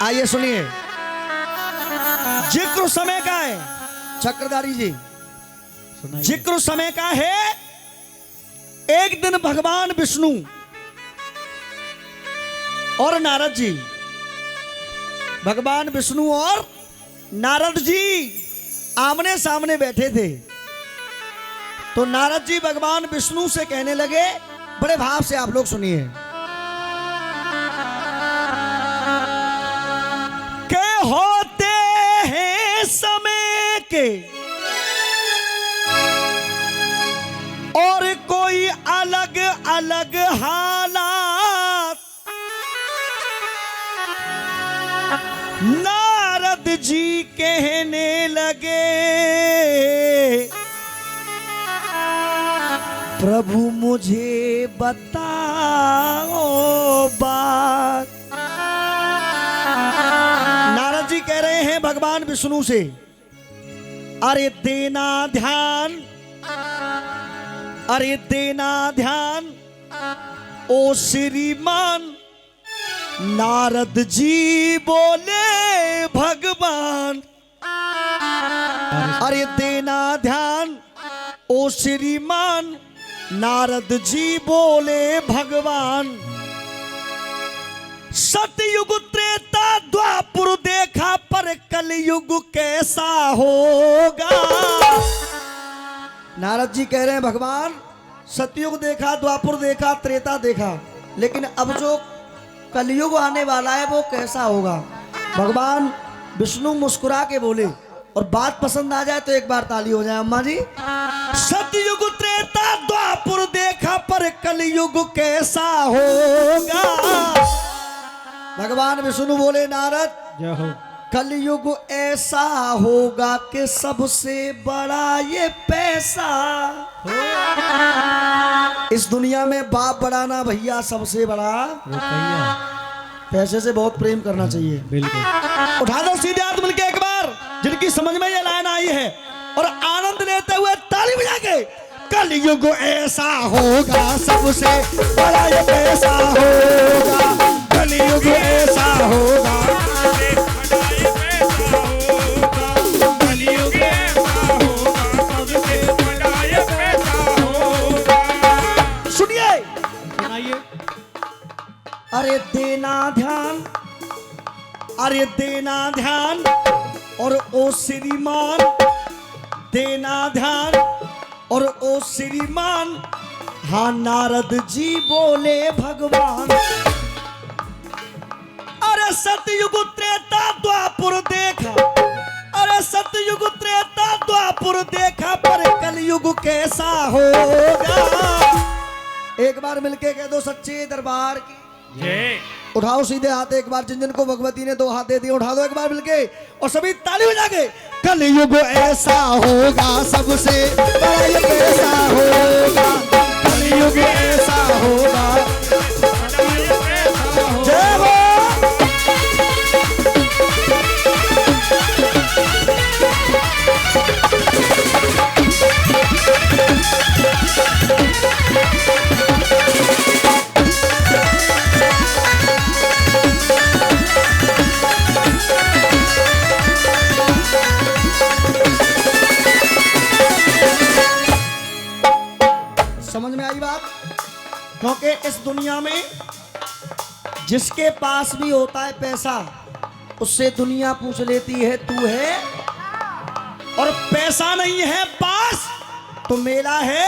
आइए सुनिए, जिक्र समय का है चक्रधारी जी, जिक्र समय का है। एक दिन भगवान विष्णु और नारद जी, भगवान विष्णु और नारद जी आमने सामने बैठे थे। तो नारद जी भगवान विष्णु से कहने लगे, बड़े भाव से आप लोग सुनिए, के होते हैं समय के और कोई अलग अलग हालात। नारद जी कहने लगे, प्रभु मुझे बताओ बात। नारद जी कह रहे हैं भगवान विष्णु से, अरे देना ध्यान, अरे देना ध्यान ओ श्रीमान। नारद जी बोले भगवान, अरे देना ध्यान ओ श्रीमान। नारद जी बोले भगवान, सतयुग त्रेता द्वापर देखा पर कलयुग कैसा होगा। नारद जी कह रहे हैं भगवान, सतयुग देखा, द्वापर देखा, त्रेता देखा, लेकिन अब जो कलयुग आने वाला है वो कैसा होगा। भगवान विष्णु मुस्कुरा के बोले, और बात पसंद आ जाए तो एक बार ताली हो जाए अम्मा जी। सतयुग त्रेता द्वापर देखा पर कलयुग कैसा होगा। भगवान विष्णु बोले, नारद कलयुग ऐसा होगा कि सबसे बड़ा ये पैसा। इस दुनिया में बाप बड़ा ना भैया, सबसे बड़ा पैसे से बहुत प्रेम करना चाहिए। बिल्कुल। उठा दो सीधे हाथ मिलके एक बार, जिनकी समझ में ये लाइन आई है, और आनंद लेते हुए ताली बजा के, कलयुग ऐसा होगा सबसे बड़ा ये पैसा होगा। कलयुग ऐसा होगा, कलयुग ऐसा होगा, सबसे बड़ा ये पैसा होगा। सुनिए, सुनाइए। अरे देना ध्यान, अरे देना ध्यान और ओ श्रीमान, देना ध्यान और ओ श्रीमान। हाँ नारद जी बोले भगवान, अरे सतयुग त्रेता द्वापर देखा, अरे सतयुग त्रेता द्वापर देखा पर कलयुग कैसा होगा। एक बार मिलके कह दो सच्चे दरबार की। उठाओ सीधे हाथ एक बार, जिन जिन को भगवती ने 2 हाथ दे दिए उठा दो एक बार मिलके, और सभी ताली बजा के, कलयुग ऐसा होगा सबसे बड़ा ये पैसा होगा। कलयुग ऐसा होगा, जय हो। समझ में आई बात? क्योंकि इस दुनिया में जिसके पास भी होता है पैसा, उससे दुनिया पूछ लेती है तू है, और पैसा नहीं है पास तो मेला है।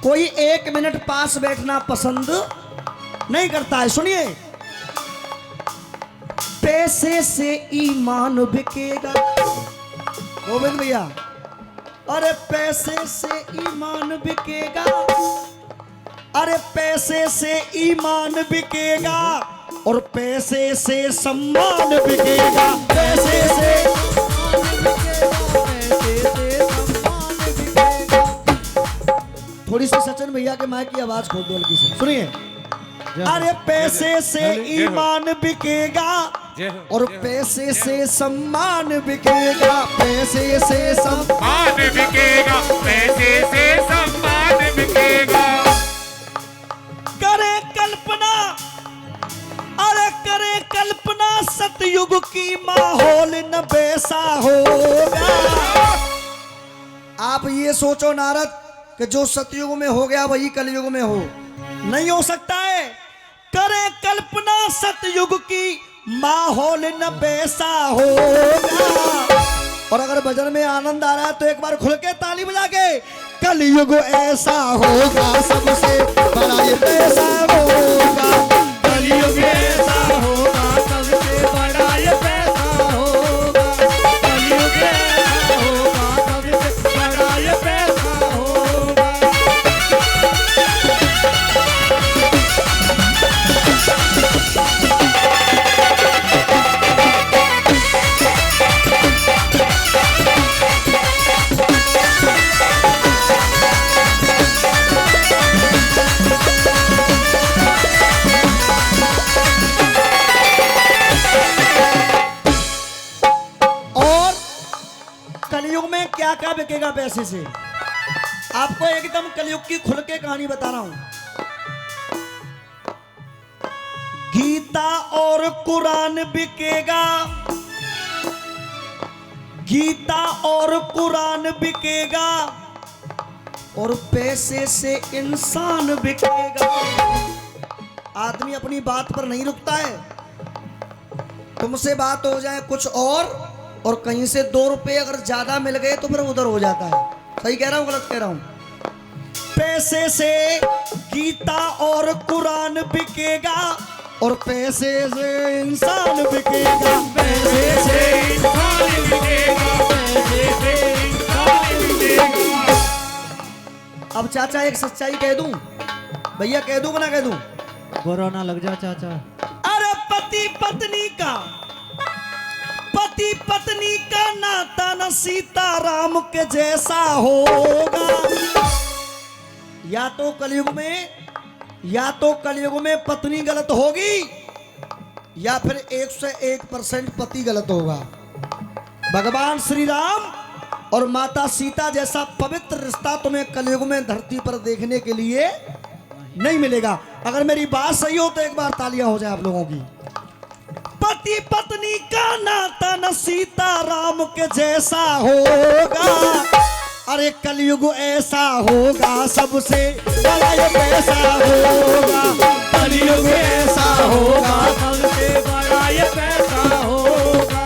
कोई 1 मिनट पास बैठना पसंद नहीं करता है। सुनिए, पैसे से ईमान बिकेगा। गोविंद भैया, अरे पैसे से ईमान बिकेगा, अरे पैसे से ईमान बिकेगा, और पैसे से सम्मान बिकेगा। पैसे से सम्मान बिकेगा। थोड़ी सी सचिन भैया के माइक की आवाज खोल दो हल्की से, सुनिए। अरे पैसे से ईमान बिकेगा, और पैसे से सम्मान बिकेगा। पैसे से सम्मान बिकेगा, पैसे से सम्मान बिकेगा। करे कल्पना, अरे करे कल्पना सतयुग की माहौल न वैसा होगा। आप ये सोचो नारद कि जो सतयुग में हो गया वही कलयुग में हो, नहीं हो सकता है। करे कल्पना सतयुग की माहौल न वैसा होगा। और अगर भजन में आनंद आ रहा है तो एक बार खुल के ताली बजा के, कलयुग ऐसा होगा सबसे बड़ा ये पैसा होगा। कलयुग ऐसा होगा सबसे बड़ा ये पैसा होगा। कलयुग ऐसा होगा सबसे बड़ा ये पैसा होगा। कलयुग में क्या क्या बिकेगा पैसे से, आपको एकदम कलयुग की खुल के कहानी बता रहा हूं। गीता और कुरान बिकेगा, गीता और कुरान बिकेगा, और पैसे से इंसान बिकेगा। आदमी अपनी बात पर नहीं रुकता है। तुमसे बात हो जाए कुछ और कहीं से 2 रुपए अगर ज्यादा मिल गए तो फिर उधर हो जाता है। सही कह रहा हूं गलत कह रहा हूं? पैसे से गीता और कुरान बिकेगा, और पैसे से इंसान बिकेगा। पैसे से इंसान बिकेगा, पैसे से इंसान बिकेगा। अब चाचा एक सच्चाई कह दूं, भैया कह दूं कि ना कह दूं? बुरा ना लग जा चाचा। अरे पति पत्नी का नाता न सीताराम के जैसा होगा। या तो कलयुग में पत्नी गलत होगी, या फिर 101% पति गलत होगा। भगवान श्री राम और माता सीता जैसा पवित्र रिश्ता तुम्हें कलयुग में धरती पर देखने के लिए नहीं मिलेगा। अगर मेरी बात सही हो तो एक बार तालियां हो जाए आप लोगों की। पति पत्नी का नाता न सीताराम के जैसा होगा। अरे कलयुग ऐसा होगा सबसे बड़ा ये पैसा होगा। कलयुग ऐसा होगा सबसे बड़ा ये पैसा होगा।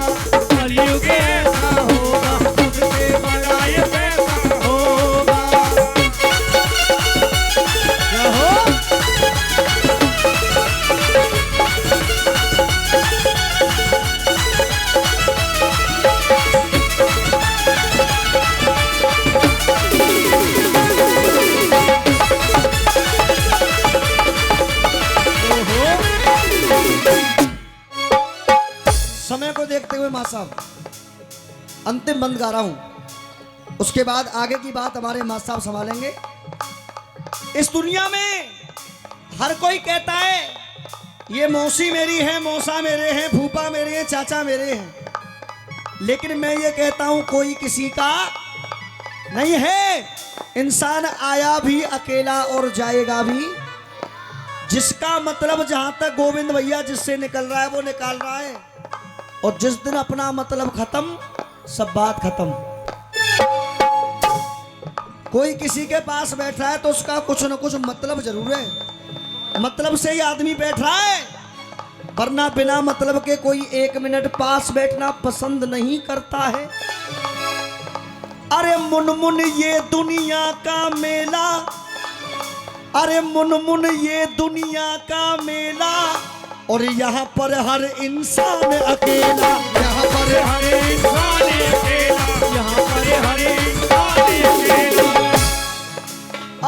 कलयुग ऐसा होगा सबसे बड़ा ये पैसा होगा। क्या हो? समय को देखते हुए मां साहब अंतिम बंद गा रहा हूं, उसके बाद आगे की बात हमारे मां साहब संभालेंगे। इस दुनिया में हर कोई कहता है ये मौसी मेरी है, मौसा मेरे हैं, फूफा मेरे हैं, चाचा मेरे हैं, लेकिन मैं ये कहता हूं कोई किसी का नहीं है। इंसान आया भी अकेला और जाएगा भी। जिसका मतलब जहां तक गोविंद भैया जिससे निकल रहा है वो निकाल रहा है, और जिस दिन अपना मतलब खत्म सब बात खत्म। कोई किसी के पास बैठा है तो उसका कुछ न कुछ मतलब जरूर है, मतलब से ही आदमी बैठ रहा है, वरना बिना मतलब के कोई 1 मिनट पास बैठना पसंद नहीं करता है। अरे मुनमुन ये दुनिया का मेला, अरे मुनमुन ये दुनिया का मेला, और यहाँ पर हर इंसान अकेला। यहाँ पर हर इंसान अकेला, यहाँ पर हर इंसान अकेला।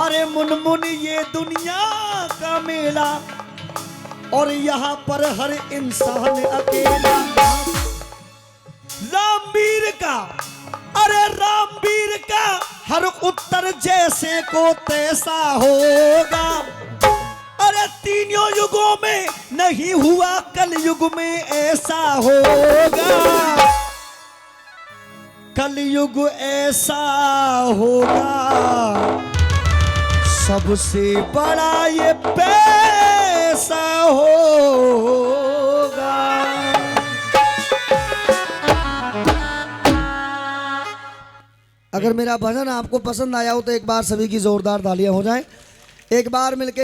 अरे मुनमुन ये दुनिया का मेला, और यहाँ पर हर इंसान अकेला। रामवीर का, अरे रामवीर का हर उत्तर जैसे को तैसा होगा। अरे तीनों युगों में नहीं हुआ, कलयुग में ऐसा होगा। कलयुग ऐसा होगा सबसे बड़ा ये पैसा होगा। अगर मेरा भजन आपको पसंद आया हो तो एक बार सभी की जोरदार तालियां हो जाएं। एक बार मिलके